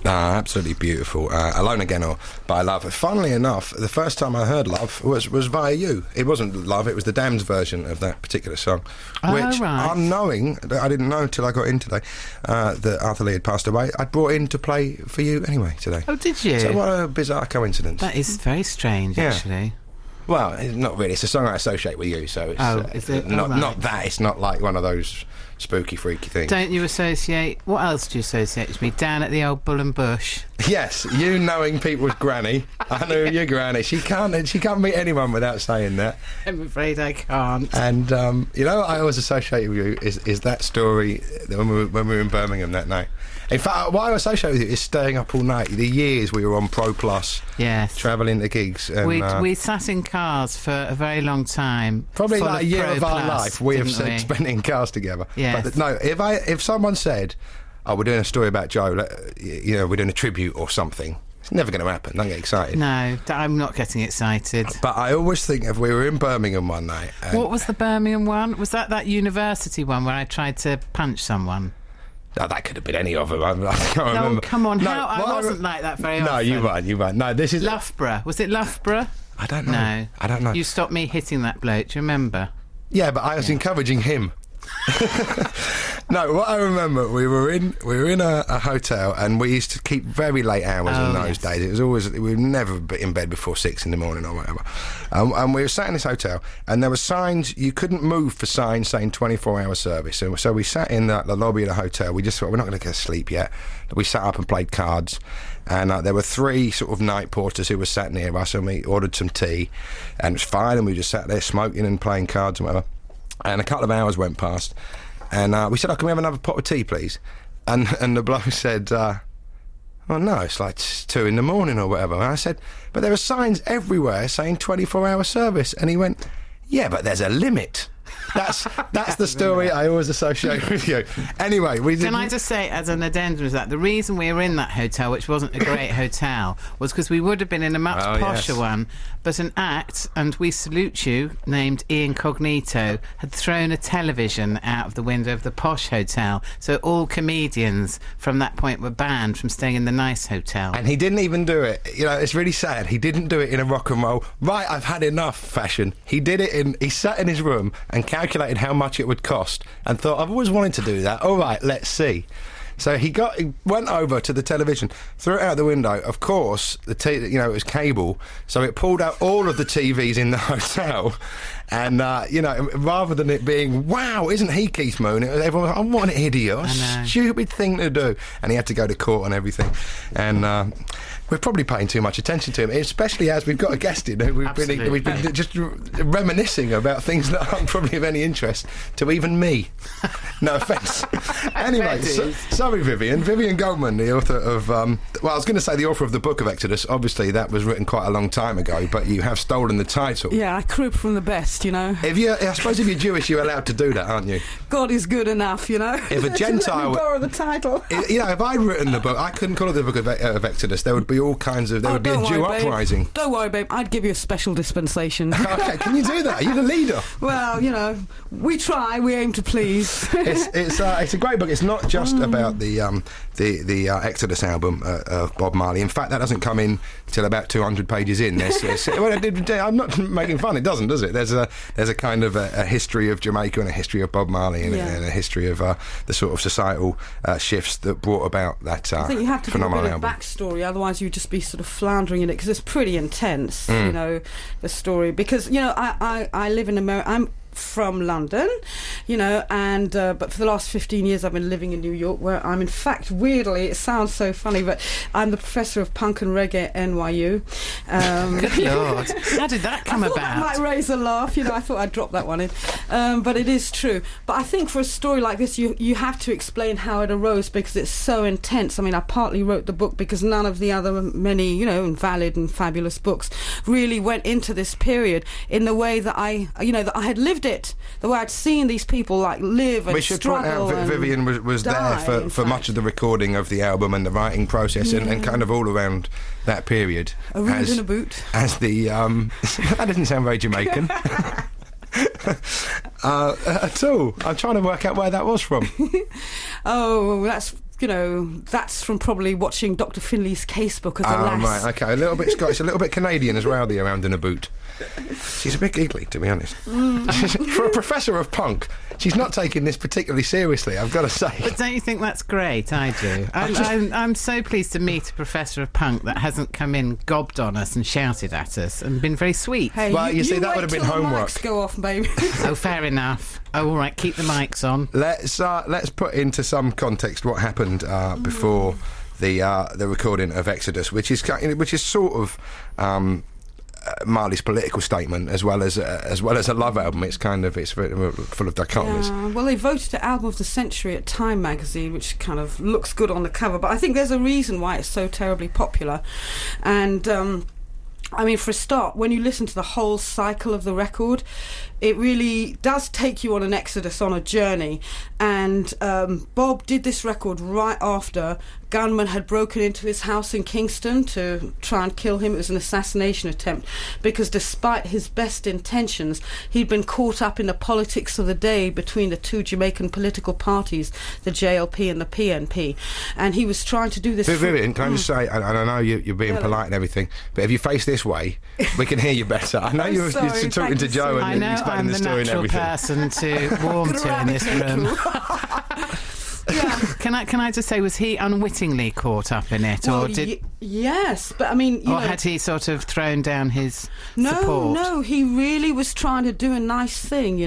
Absolutely beautiful. Alone Again, or But I Love. Funnily enough, the first time I heard Love was via you. It wasn't Love, it was the Damned version of that particular song. Which, unknowing, I didn't know until I got in today, that Arthur Lee had passed away, I brought in to play for you anyway today. Oh, did you? So what a bizarre coincidence. That is very strange, actually. Well, not really. It's a song I associate with you, so it's is it? Not that. It's not like one of those spooky, freaky things. Don't you associate... What else do you associate with me? Down at the old Bull and Bush. Yes, you knowing people's granny. I know your granny. She can't meet anyone without saying that. I'm afraid I can't. And, I always associate with you is that story when we were in Birmingham that night. In fact, what I associate with you is staying up all night. The years we were on Pro Plus, travelling to gigs. And, we sat in cars for a very long time. Probably like a year of our life we have spent in cars together. Yes. But no, if someone said, "Oh, we're doing a story about Joe," we're doing a tribute or something, it's never going to happen. Don't get excited. No, I'm not getting excited. But I always think if we were in Birmingham one night. What was the Birmingham one? Was that university one where I tried to punch someone? No, that could have been any of them. I can't remember. No, come on. I wasn't like that very often. No, you weren't. No, this is... Loughborough. Was it Loughborough? I don't know. No. I don't know. You stopped me hitting that bloke, do you remember? Yeah, but I was encouraging him. No, what I remember, we were in a hotel, and we used to keep very late hours in those days. It was always, we were never in bed before 6 in the morning or whatever. And we were sat in this hotel, and there were signs, you couldn't move for signs saying 24-hour service. So we sat in the lobby of the hotel. We just thought, we're not going to go to sleep yet. We sat up and played cards, and there were 3 sort of night porters who were sat near us, and we ordered some tea, and it was fine, and we just sat there smoking and playing cards and whatever. And a couple of hours went past, and we said, "Oh, can we have another pot of tea, please?" And the bloke said, "Oh no, it's like 2 in the morning or whatever." And I said, "But there are signs everywhere saying 24-hour service." And he went, "Yeah, but there's a limit." That's the story I always associate with you. Anyway, Can I just say, as an addendum to that, the reason we were in that hotel, which wasn't a great hotel, was because we would have been in a much posher one, but an act, and we salute you, named Ian Cognito, had thrown a television out of the window of the posh hotel, so all comedians from that point were banned from staying in the nice hotel. And he didn't even do it. It's really sad. He didn't do it in a rock and roll, right, I've had enough fashion. He did it he sat in his room and calculated how much it would cost and thought, I've always wanted to do that. All right, let's see. So he went over to the television, threw it out the window. Of course, it was cable, so it pulled out all of the TVs in the hotel. And, rather than it being, wow, isn't he Keith Moon? Everyone was like, oh, what an idiot. What a stupid thing to do. And he had to go to court and everything. And we're probably paying too much attention to him, especially as we've got a guest in who we've been just reminiscing about things that aren't probably of any interest to even me. No offence. Anyway, sorry, Vivien. Vivien Goldman, the author of, I was going to say the author of the Book of Exodus. Obviously, that was written quite a long time ago, but you have stolen the title. Yeah, I crib from the best, I suppose if you're Jewish, you're allowed to do that, aren't you? God is good enough, If a Gentile... Let me borrow the title. If I'd written the book, I couldn't call it the Book of Exodus. There would be all kinds of... There would be a Jew uprising. Don't worry, babe. I'd give you a special dispensation. Okay, can you do that? Are you the leader? Well, we try. We aim to please. It's a great book. It's not just about the Exodus album of Bob Marley. In fact, that doesn't come in till about 200 pages in. I'm not making fun. It doesn't, does it? There's a kind of a history of Jamaica and a history of Bob Marley and a history of the sort of societal shifts that brought about that I think you have to give a bit album. of backstory, otherwise you'd just be sort of floundering in it, because it's pretty intense, the story. Because, I live in America. I'm from London, and but for the last 15 years I've been living in New York, where I'm in fact, weirdly, it sounds so funny, but I'm the professor of punk and reggae at NYU. Good Lord, how did that come about? That might raise a laugh, I thought I'd drop that one in, but it is true. But I think for a story like this, you have to explain how it arose, because it's so intense. I mean, I partly wrote the book because none of the other many, valid and fabulous books really went into this period in the way that that I had lived it, the way I'd seen these people live and struggle. We should point out Vivien was there for much of the recording of the album and the writing process, and kind of all around that period. A rude and a boot. As the that doesn't sound very Jamaican. At all. I'm trying to work out where that was from. Oh, that's that's from probably watching Dr. Finley's Casebook as a lass. Right, okay, a little bit Scottish, a little bit Canadian as well, the around in a boot. She's a bit giggly, to be honest. For a professor of punk, she's not taking this particularly seriously, I've got to say. But don't you think that's great? I do. I'm so pleased to meet a professor of punk that hasn't come in, gobbed on us and shouted at us and been very sweet. Hey, well, you see, that would have been homework. The mics go off, baby. Oh, fair enough. Oh, all right, keep the mics on. Let's put into some context what happened before the recording of Exodus, which is sort of Marley's political statement as well as a love album. It's full of dichotomies. Yeah, well, they voted it Album of the Century at Time magazine, which kind of looks good on the cover, but I think there's a reason why it's so terribly popular. And I mean, for a start, when you listen to the whole cycle of the record, it really does take you on an exodus, on a journey. And Bob did this record right after gunmen had broken into his house in Kingston to try and kill him. It was an assassination attempt, because despite his best intentions, he'd been caught up in the politics of the day between the two Jamaican political parties, the JLP and the PNP. And he was trying to do this... Vivien, can I just say, and I know you're being polite and everything, but if you face this way, we can hear you better. I know you're talking to Joe and explaining the story and everything. I'm the natural person to warm to in this room. Yeah. Can I just say, was he unwittingly caught up in it, well, Oh, or did? Yes, but I mean, or had he sort of thrown down his support? No, he really was trying to do a nice thing.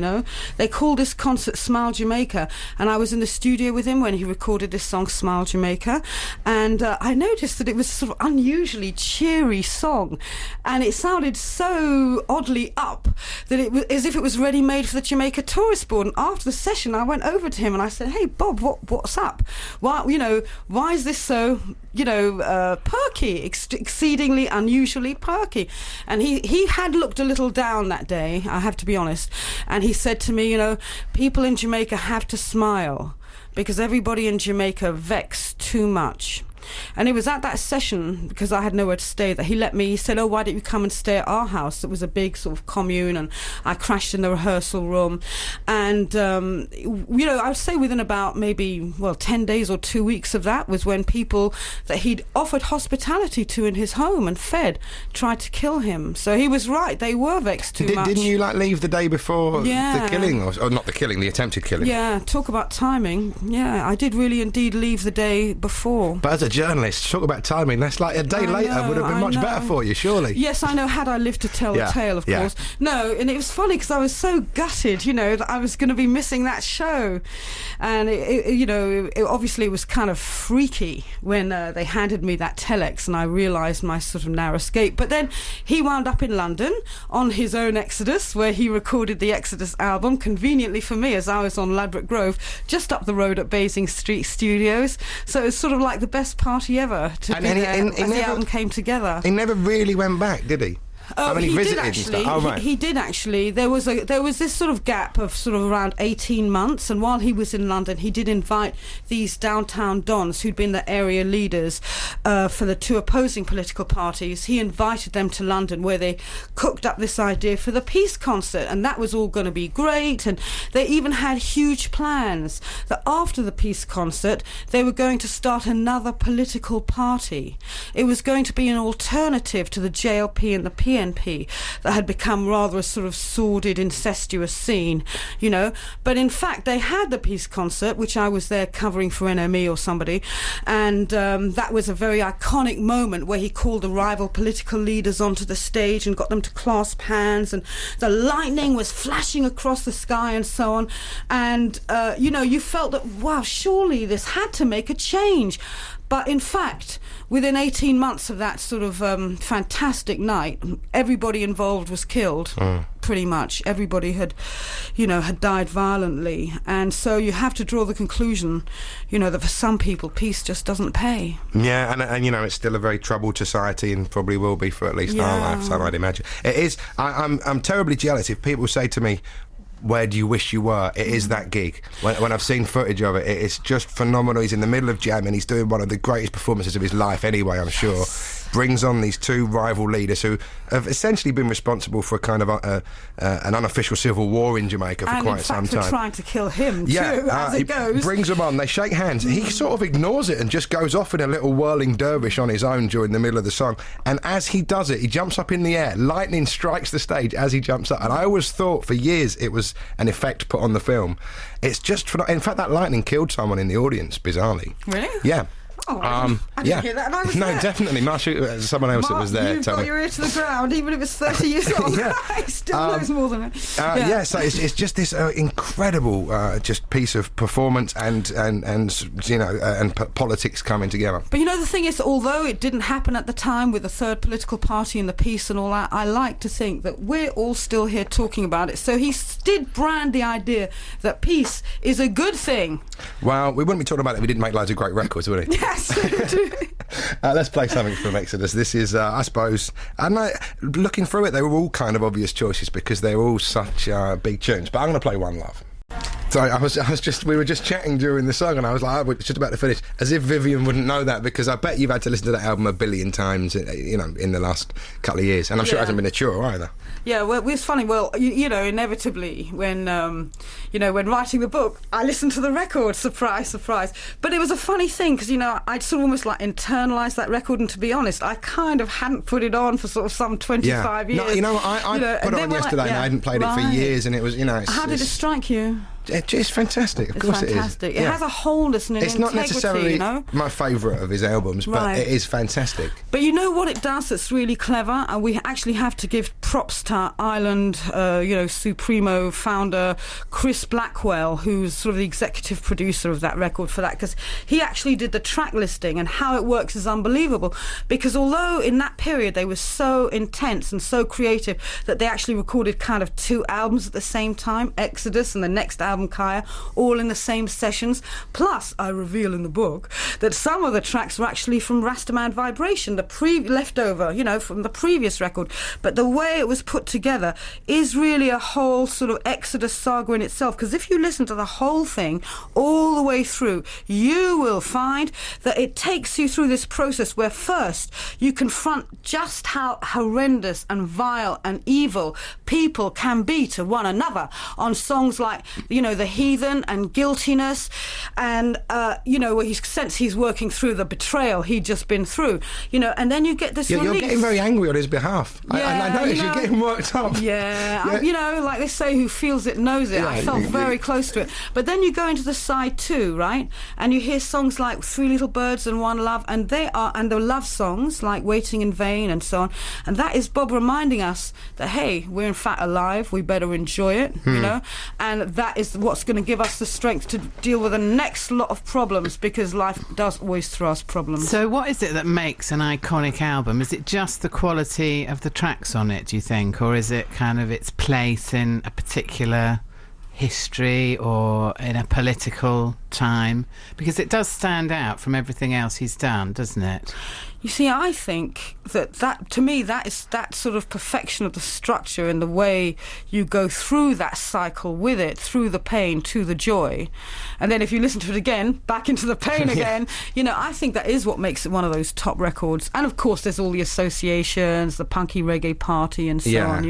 They called this concert Smile Jamaica, and I was in the studio with him when he recorded this song Smile Jamaica, and I noticed that it was a sort of unusually cheery song, and it sounded so oddly up that it was as if it was ready made for the Jamaica Tourist Board. And after the session, I went over to him and I said, "Hey, Bob, what's up? Why is this so perky, exceedingly unusually perky?" And he had looked a little down that day, I have to be honest, and he said to me, people in Jamaica have to smile because everybody in Jamaica vex too much. And it was at that session, because I had nowhere to stay, that he said, "Oh, why don't you come and stay at our house?" It was a big sort of commune, and I crashed in the rehearsal room. And, I would say within about maybe, 10 days or 2 weeks of that was when people that he'd offered hospitality to in his home and fed tried to kill him. So he was right, they were vexed too much. Didn't you leave the day before the killing, or not the killing, the attempted killing? Yeah, talk about timing. Yeah, I did really indeed leave the day before. But as a journalist, talk about timing, that's like a day later would have been much better for you, surely. Yes, I know, had I lived to tell the tale, of course. No, and it was funny because I was so gutted, that I was going to be missing that show. And it obviously was kind of freaky when they handed me that telex and I realised my sort of narrow escape. But then he wound up in London on his own Exodus, where he recorded the Exodus album, conveniently for me, as I was on Ladbroke Grove, just up the road at Basing Street Studios. So it was sort of like the best party ever to be there as the album came together. He never really went back, did he? Oh, he did actually. He did actually. There was this sort of gap of sort of around 18 months, and while he was in London, he did invite these downtown dons who'd been the area leaders for the two opposing political parties. He invited them to London, where they cooked up this idea for the peace concert, and that was all going to be great. And they even had huge plans that after the peace concert, they were going to start another political party. It was going to be an alternative to the JLP and the PNP that had become rather a sort of sordid, incestuous scene, But in fact, they had the peace concert, which I was there covering for NME or somebody, and that was a very iconic moment where he called the rival political leaders onto the stage and got them to clasp hands, and the lightning was flashing across the sky and so on. And, you felt that, wow, surely this had to make a change. But in fact, within 18 months of that sort of fantastic night, everybody involved was killed. Pretty much everybody had died violently, and so you have to draw the conclusion, that for some people peace just doesn't pay. Yeah, and it's still a very troubled society, and probably will be for at least our lifetime, I'd imagine. It is. I'm terribly jealous if people say to me, "Where do you wish you were?" It is that gig. When I've seen footage of it, it's just phenomenal. He's in the middle of jam and he's doing one of the greatest performances of his life anyway, I'm sure. brings on these two rival leaders who have essentially been responsible for kind of an unofficial civil war in Jamaica for quite some time. And trying to kill him too, as it goes. Brings them on, they shake hands. He sort of ignores it and just goes off in a little whirling dervish on his own during the middle of the song. And as he does it, he jumps up in the air. Lightning strikes the stage as he jumps up. And I always thought for years it was an effect put on the film. It's just, in fact, that lightning killed someone in the audience, bizarrely. Really? Yeah. Oh, I didn't hear that, and I was there. Definitely. Someone else that was there. You've got your ear to the ground, even if it's 30 years old. He still knows more than me. So it's just this incredible just piece of performance and politics coming together. But the thing is, although it didn't happen at the time with the third political party and the peace and all that, I like to think that we're all still here talking about it. So he did brand the idea that peace is a good thing. Well, we wouldn't be talking about it if we didn't make loads of great records, would we? Yes, we do. Let's play something from Exodus. This is, I suppose, looking through it, they were all kind of obvious choices because they were all such big tunes. But I'm going to play One Love. Sorry, we were just chatting during the song, and I was like, we're just about to finish, as if Vivien wouldn't know that, because I bet you've had to listen to that album a billion times, in the last couple of years, and I'm sure it hasn't been a chore either. Yeah, well, it's funny. Well, inevitably, when writing the book, I listened to the record. Surprise, surprise. But it was a funny thing because I'd sort of almost like internalised that record, and to be honest, I kind of hadn't put it on for sort of some 25 years. I put it on yesterday, and I hadn't played it for years, and it was, How did it strike you? It's fantastic. Of course fantastic. It is. It has a wholeness and an integrity. It's not necessarily my favourite of his albums, but it is fantastic. But you know what it does that's really clever, and we actually have to give props to our Island, Supremo founder Chris Blackwell, who's sort of the executive producer of that record for that, because he actually did the track listing, and how it works is unbelievable. Because although in that period they were so intense and so creative that they actually recorded kind of 2 albums at the same time, Exodus and the next album, Kaya, all in the same sessions. Plus, I reveal in the book that some of the tracks were actually from Rastaman Vibration, the leftover, from the previous record. But the way it was put together is really a whole sort of Exodus saga in itself. Because if you listen to the whole thing all the way through, you will find that it takes you through this process where first you confront just how horrendous and vile and evil people can be to one another on songs like, The Heathen and Guiltiness, and where he's working through the betrayal he'd just been through, and then you get this release. You're getting very angry on his behalf. I notice you're getting worked up. Like they say, who feels it knows it. I felt very close to it. But then you go into the side 2, right, and you hear songs like 3 Little Birds and One Love, and the love songs like Waiting in Vain and so on, and that is Bob reminding us that, hey, we're in fact alive, we better enjoy it, and that is what's going to give us the strength to deal with the next lot of problems, because life does always throw us problems. So what is it that makes an iconic album? Is it just the quality of the tracks on it, do you think, or is it kind of its place in a particular history or in a political time? Because it does stand out from everything else he's done, doesn't it? You see, I think that to me, that is that sort of perfection of the structure and the way you go through that cycle with it, through the pain to the joy. And then if you listen to it again, back into the pain again, I think that is what makes it one of those top records. And of course, there's all the associations, the punky reggae party and so on,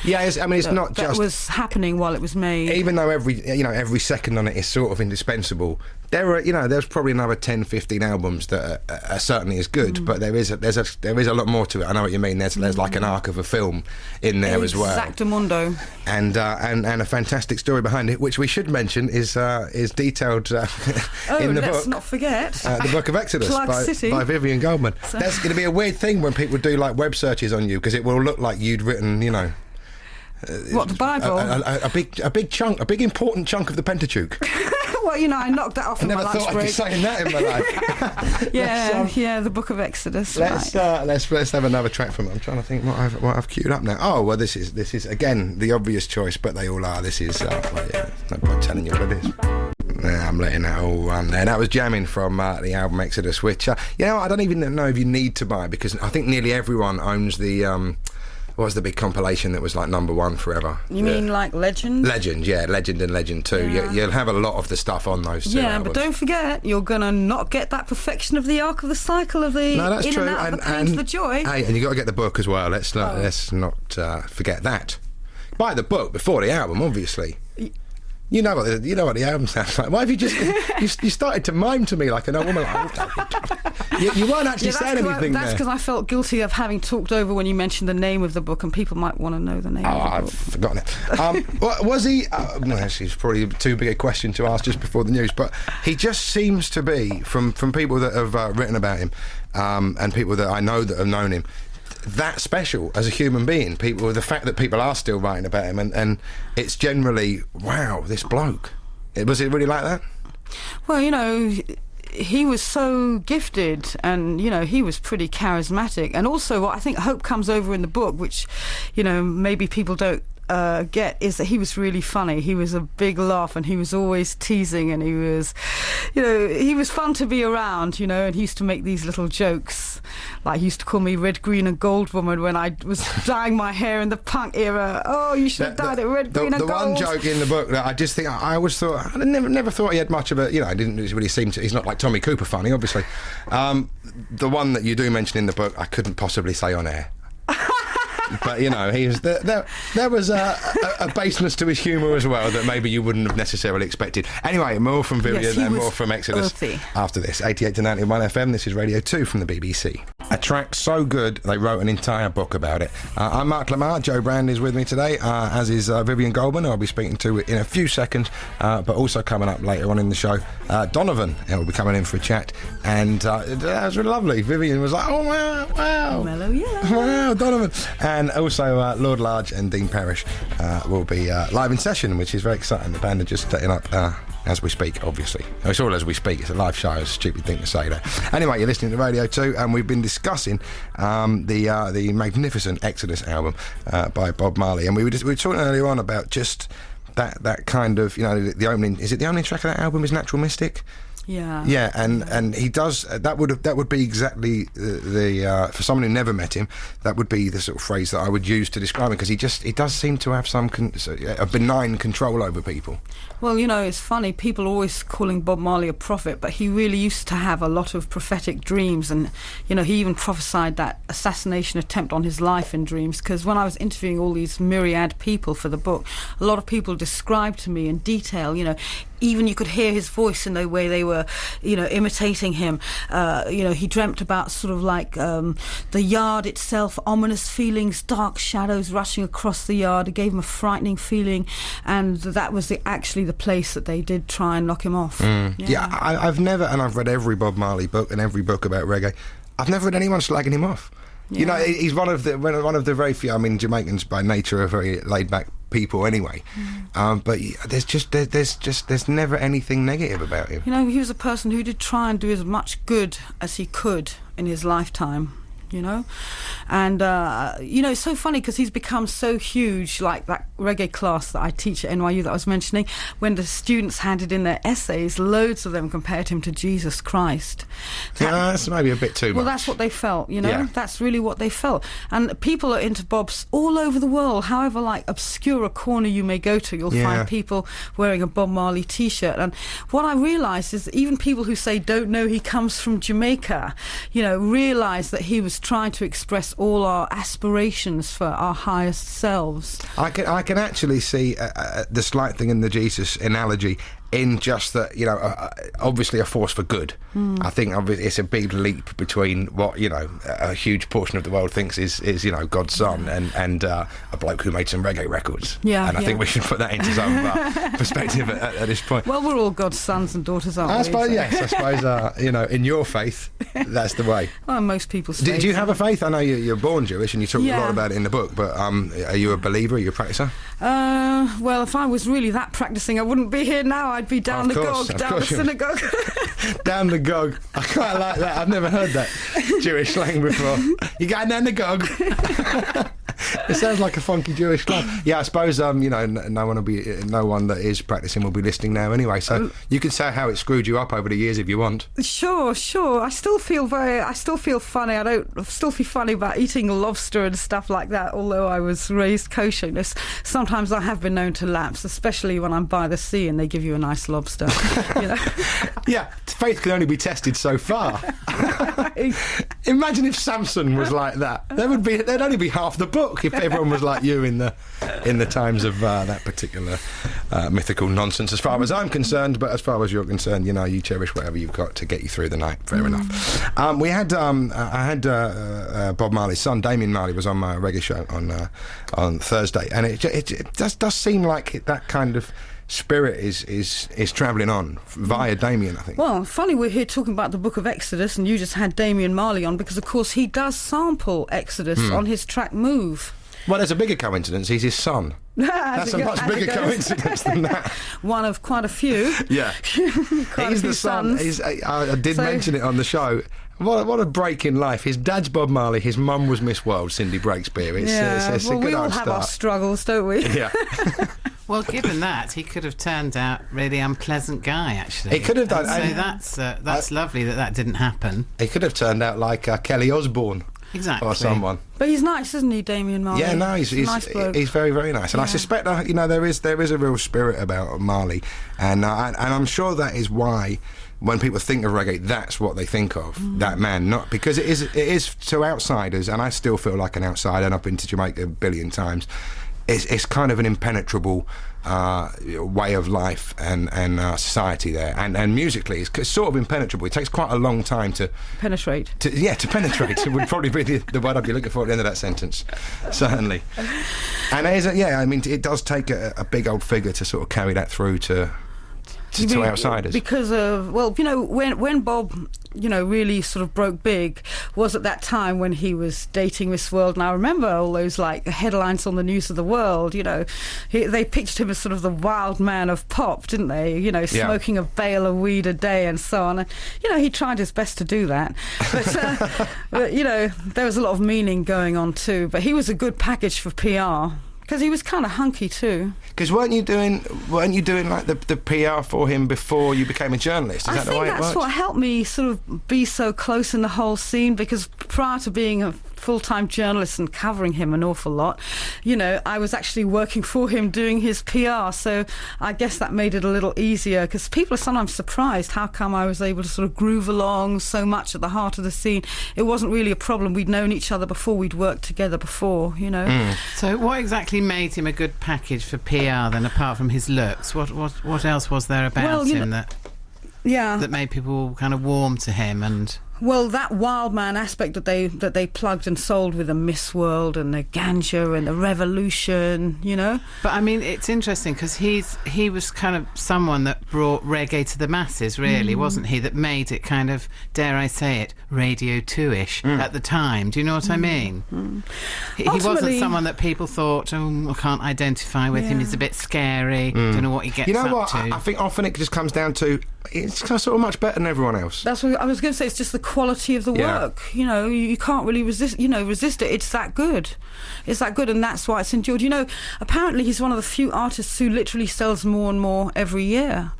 Yeah, it's not just... That was happening while it was made. Even though every second on it is sort of indispensable, there's probably another 10, 15 albums that are certainly as good, but there is a lot more to it. I know what you mean. There's like an arc of a film in there as well. Exactamundo. And a fantastic story behind it, which we should mention is detailed in the book. Let's not forget. The Book of Exodus by Vivien Goldman. So. That's going to be a weird thing when people do like web searches on you, because it will look like you'd written, what, the Bible? A big important chunk of the Pentateuch. Well, I knocked that off in my lunch break. I never thought I'd be saying that in my life. The Book of Exodus. Let's have another track from it. I'm trying to think what I've queued up now. Oh, well, this is again the obvious choice, but they all are. This is no point telling you what it is. I'm letting that all run there. That was Jamming from the album Exodus, which I don't even know if you need to buy, because I think nearly everyone owns the what was the big compilation that was like #1 forever? You mean like Legend? Legend, yeah, Legend and Legend 2. Yeah. You'll have a lot of the stuff on those two albums. But don't forget, you're going to not get that perfection of the arc of the cycle of the that's in true. and out of the pain to the joy. Hey, and you got to get the book as well. Let's not forget that. Buy the book before the album, obviously. You know what the album sounds like. Why have you just you started to mime to me like an old woman? You weren't actually saying anything. That's because I felt guilty of having talked over when you mentioned the name of the book, and people might want to know the name of the book. I've forgotten it. Was he? Actually, it's probably too big a question to ask just before the news, but he just seems to be, from people that have written about him, and people that I know that have known him, that special as a human being. People, the fact that people are still writing about him, and it's generally, wow, this bloke. Was it really like that? Well, he was so gifted, and he was pretty charismatic. And also, what I think hope comes over in the book, which maybe people don't get, is that he was really funny. He was a big laugh, and he was always teasing, and he was fun to be around, and he used to make these little jokes, like he used to call me Red, Green and Gold Woman when I was dyeing my hair in the punk era. Oh, you should have dyed it red, green and gold. The one joke in the book that I just think, I always thought, I never thought he had much of a, I didn't really seem to, he's not like Tommy Cooper funny, obviously. The one that you do mention in the book, I couldn't possibly say on air. But he was there was a baseness to his humour as well that maybe you wouldn't have necessarily expected. Anyway, more from Vivien and more from Exodus after this. 88 to 91 FM. This is Radio 2 from the BBC. A track so good they wrote an entire book about it. I'm Mark Lamarr. Joe Brand is with me today, as is Vivien Goldman, who I'll be speaking to in a few seconds. But also coming up later on in the show, Donovan will be coming in for a chat, and that was really lovely. Vivien was like, "Oh wow, mellow yellow, wow, Donovan." And also Lord Large and Dean Parrish will be live in session, which is very exciting. The band are just setting up as we speak, obviously. It's all as we speak. It's a live show. It's a stupid thing to say there. Anyway, you're listening to Radio 2, and we've been discussing the magnificent Exodus album by Bob Marley. And we were talking earlier on about just that kind of, the opening... Is it the opening track of that album is Natural Mystic? Yeah, and he does that would be exactly the for someone who never met him, that would be the sort of phrase that I would use to describe him, because he does seem to have a benign control over people. Well, it's funny, people are always calling Bob Marley a prophet, but he really used to have a lot of prophetic dreams, and he even prophesied that assassination attempt on his life in dreams, because when I was interviewing all these myriad people for the book, a lot of people described to me in detail, even you could hear his voice in the way they were, imitating him. He dreamt about sort of like the yard itself, ominous feelings, dark shadows rushing across the yard. It gave him a frightening feeling, and that was actually the place that they did try and knock him off. I've never, and I've read every Bob Marley book and every book about reggae, I've never read anyone slagging him off. Yeah. He's one of the very few. I mean, Jamaicans by nature are very laid back people anyway, but there's never anything negative about him. He was a person who did try and do as much good as he could in his lifetime. And it's so funny because he's become so huge, like that reggae class that I teach at NYU that I was mentioning, when the students handed in their essays, loads of them compared him to Jesus Christ. That's maybe a bit too much. Well, that's what they felt, that's really what they felt. And people are into Bob's all over the world. However obscure a corner you may go to, you'll find people wearing a Bob Marley t-shirt. And what I realised is that even people who say don't know he comes from Jamaica, realise that he was trying to express all our aspirations for our highest selves. I can actually see the slight thing in the Jesus analogy in just that, obviously a force for good. I think it's a big leap between what, a huge portion of the world thinks is God's son and a bloke who made some reggae records. And I think we should put that into some perspective at this point. Well, we're all God's sons and daughters, aren't we? I suppose, in your faith, that's the way. Well, most people say. Do you have a faith? I know you're born Jewish and you talk a lot about it in the book, but are you a believer? Are you a practicer? Well, if I was really that practicing, I wouldn't be here now. I'd be down the Gog, down the synagogue. Down the Gog. I quite like that. I've never heard that Jewish slang before. You going down the Gog? It sounds like a funky Jewish club. Yeah, I suppose no one that is practicing will be listening now anyway. So you can say how it screwed you up over the years if you want. Sure. I still feel funny. I still feel funny about eating lobster and stuff like that. Although I was raised kosher, sometimes I have been known to lapse, especially when I'm by the sea and they give you a nice lobster. Yeah, faith can only be tested so far. Imagine if Samson was like that. There'd only be half the book if everyone was like you in the times of that particular mythical nonsense. As far as I'm concerned, but as far as you're concerned, you cherish whatever you've got to get you through the night. Fair enough. I had Bob Marley's son, Damien Marley, was on my reggae show on Thursday, and it does seem like that kind of spirit is travelling on via Damien, I think. Well, funny we're here talking about the Book of Exodus and you just had Damien Marley on because, of course, he does sample Exodus on his track Move. Well, there's a bigger coincidence. He's his son. That's a much bigger coincidence than that. One of quite a few. Yeah. He's the son. I did mention it on the show. What a break in life. His dad's Bob Marley, his mum was Miss World, Cindy Breakspear. It's a good we all old have start. our struggles, don't we? Yeah. Well, given that, he could have turned out really unpleasant guy, actually. He could have done. So that's lovely that didn't happen. He could have turned out like Kelly Osbourne. Exactly. Or someone. But he's nice, isn't he, Damien Marley? Yeah, no, he's nice bloke. He's very, very nice. And I suspect there is a real spirit about Marley, and I'm sure that is why when people think of reggae, that's what they think of, that man. Not because it is to outsiders, and I still feel like an outsider, and I've been to Jamaica a billion times. It's kind of an impenetrable way of life and society there, and musically it's sort of impenetrable. It takes quite a long time to penetrate. To penetrate it would probably be the word I'd be looking for at the end of that sentence, certainly. And it does take a big old figure to sort of carry that through to outsiders. Because of, when Bob, really sort of broke big was at that time when he was dating Miss World. And I remember all those headlines on the News of the World, they pictured him as sort of the wild man of pop, didn't they? Smoking a bale of weed a day and so on. And, he tried his best to do that. But, there was a lot of meaning going on too. But he was a good package for PR. Because he was kind of hunky too. Because weren't you doing like the PR for him before you became a journalist? Is that the way it works? I think that's what helped me sort of be so close in the whole scene. Because prior to being a full-time journalist and covering him an awful lot, I was actually working for him doing his PR. So I guess that made it a little easier. Because people are sometimes surprised how come I was able to sort of groove along so much at the heart of the scene. It wasn't really a problem. We'd known each other before. We'd worked together before. So what exactly made him a good package for PR then, apart from his looks? What else was there about him that made people kind of warm to him? And well, that wild man aspect that they plugged and sold with the Miss World and the ganja and the revolution, But it's interesting because he was kind of someone that brought reggae to the masses, really, wasn't he? That made it kind of, dare I say it, Radio 2-ish at the time. Do you know what I mean? He wasn't someone that people thought, I can't identify with him. He's a bit scary. Don't know what he gets up to. I think often it just comes down to it's sort of much better than everyone else. That's what I was going to say. It's just the quality of the work. You can't really resist it. It's that good. And that's why it's endured. Apparently he's one of the few artists who literally sells more and more every year.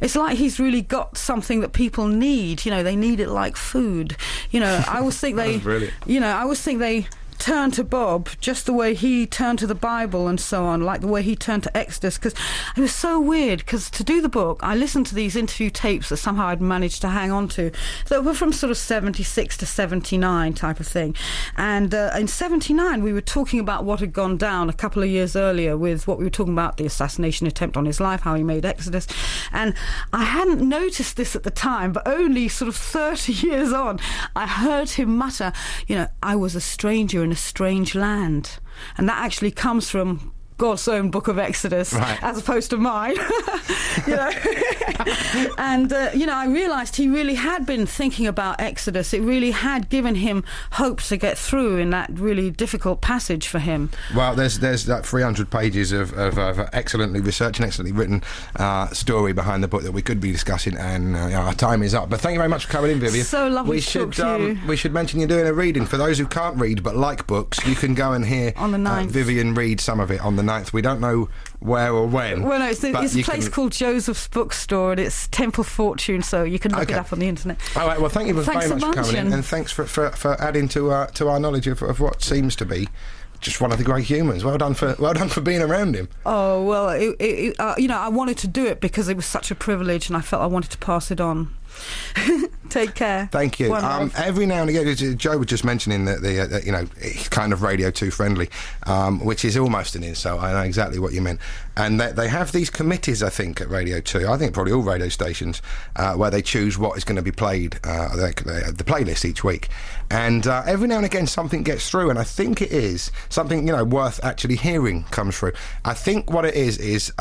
It's like he's really got something that people need. They need it like food. I always think they turn to Bob just the way he turned to the Bible and so on, like the way he turned to Exodus, because it was so weird. Because to do the book, I listened to these interview tapes that somehow I'd managed to hang on to that were from sort of 76 to 79 type of thing. And in 79 we were talking about what had gone down a couple of years earlier with what we were talking about, the assassination attempt on his life, how he made Exodus. And I hadn't noticed this at the time, but only sort of 30 years on I heard him mutter, I was a stranger in a strange land. And that actually comes from God's own book of Exodus, as opposed to mine. And I realised he really had been thinking about Exodus. It really had given him hope to get through in that really difficult passage for him. Well, there's that 300 pages of excellently researched and excellently written story behind the book that we could be discussing, and our time is up. But thank you very much for coming in, Vivien. So lovely to talk to you. We should mention you're doing a reading. For those who can't read but like books, you can go and hear on the 9th. Vivien read some of it on the 9th. We don't know where or when. Well, no, it's a place called Joseph's Bookstore, and it's Temple Fortune, so you can look it up on the internet. All right, well, thank you very much for coming in, and thanks for adding to our knowledge of what seems to be just one of the great humans. Well done for being around him. Oh, well, I wanted to do it because it was such a privilege, and I felt I wanted to pass it on. Take care. Thank you. Every now and again, Joe was just mentioning that he's kind of Radio 2 friendly, which is almost an insult. I know exactly what you meant. And they have these committees, I think, at Radio 2. I think probably all radio stations, where they choose what is going to be played, the playlist each week. And every now and again, something gets through, and I think it is something worth actually hearing comes through. I think what it is.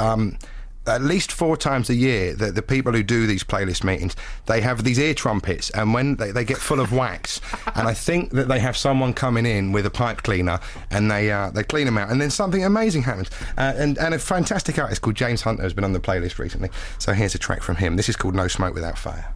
At least 4 times a year, the people who do these playlist meetings, they have these ear trumpets, and when they get full of wax, and I think that they have someone coming in with a pipe cleaner, and they clean them out, and then something amazing happens. And a fantastic artist called James Hunter has been on the playlist recently, so here's a track from him. This is called No Smoke Without Fire.